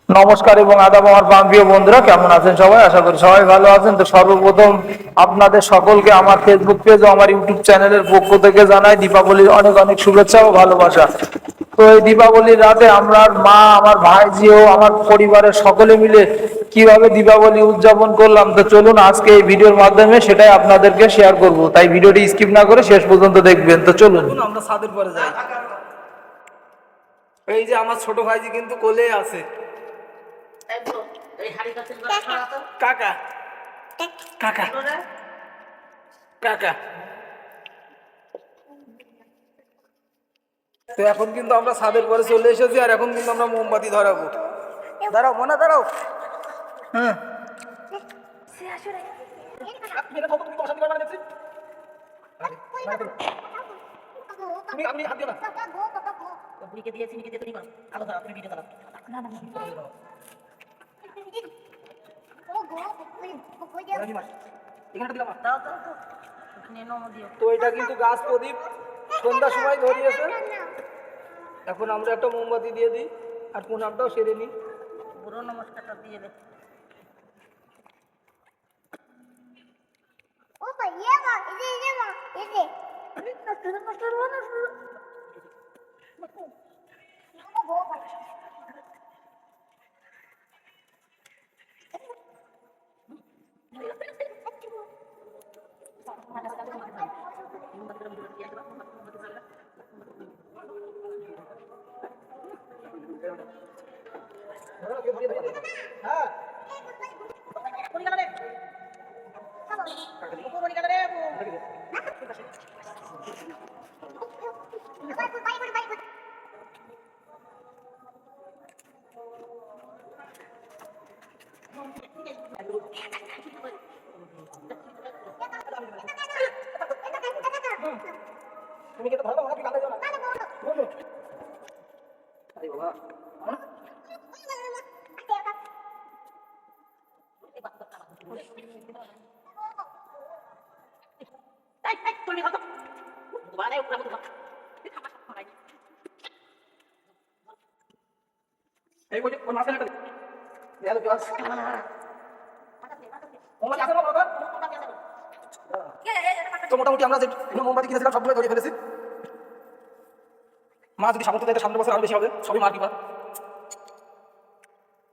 নমস্কার এবং আদাব আমার প্রিয় বন্ধুরা, কেমন আছেন সবাই? আশা করি সবাই ভালো আছেন। তো সর্বপ্রথম আপনাদের সকলকে আমার ফেসবুক পেজ ও আমার ইউটিউব চ্যানেলের পক্ষ থেকে জানাই দীপাবলির অনেক অনেক শুভেচ্ছা ও ভালোবাসা। তো এই দীপাবলির রাতে আমার মা, আমার ভাইজি ও আমার পরিবারের সকলে মিলে কিভাবে দীপাবলি উদযাপন করলাম, তো চলুন আজকে এই ভিডিওর মাধ্যমে সেটাই আপনাদেরকে শেয়ার করব। তাই ভিডিওটি স্কিপ না করে শেষ পর্যন্ত দেখবেন। তো চলুন আমরা ছাদের পরে যাই। এই যে আমার ছোট ভাইজি কিন্তু কোলে আছে। কাকা কাকা কাকা। তো এখন কিন্তু আমরা ছাদের পরে চলে এসেছি, আর এখন কিন্তু আমরা মোমবাতি ধরাবো। দাঁড়াও মনে দাঁড়াও। হ্যাঁ তো এটা কিন্তু গাছ প্রদীপ সন্ধ্যার সময় ধরিয়েছে। এখন আমরা একটা মোমবাতি দিয়ে দিই আর প্রণামটাও সেরে নিই। পুরো নমস্কারটা দিয়ে দে। তুমি কি তো ভালো না? কাঁদে যাও না। আরে বাবা এই বলি কোন মাসে লাগে দেয়ালে জল মোমবাতি আছে না বাবা? তো মোটামুটি আমরা যে মোমবাতি কিনেছিলাম সবগুলো ধরিয়ে ফেলেছি। মা যদি সামর্থ্য দেয় সামনের বছর আরো বেশি হবে, সবই মার কৃপা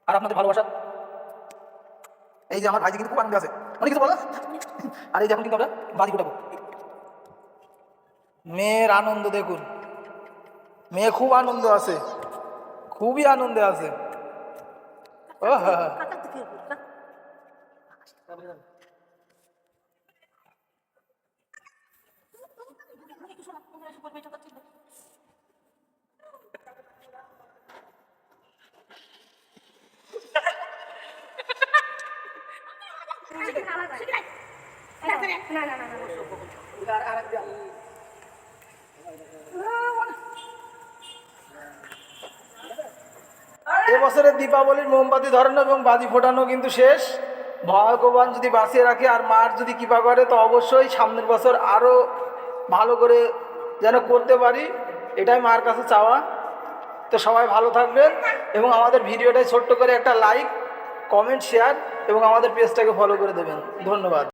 আর আপনাদের ভালোবাসা। এই যে আমার ভাইজি কিন্তু খুব আনন্দ আছে, অনেক কিছু বলো। আর এই যে এখন কিন্তু আমরা বাজি ফুটাবো। মেয়ের আনন্দ দেখুন, মেয়ে খুব আনন্দ আছে, খুবই আনন্দে আছে। ও হ্যাঁ হ্যাঁ এবছরের দীপাবলির মোমবাতি ধরানো এবং বাজি ফোটানো কিন্তু শেষ। ভগবান যদি বাঁচিয়ে রাখে আর মার যদি কৃপা করে, তো অবশ্যই সামনের বছর আরও ভালো করে যেন করতে পারি, এটাই মার কাছে চাওয়া। তো সবাই ভালো থাকবেন এবং আমাদের ভিডিওটাই ছোট্ট করে একটা লাইক, কমেন্ট, শেয়ার এবং আমাদের পেজটাকে ফলো করে দেবেন। ধন্যবাদ।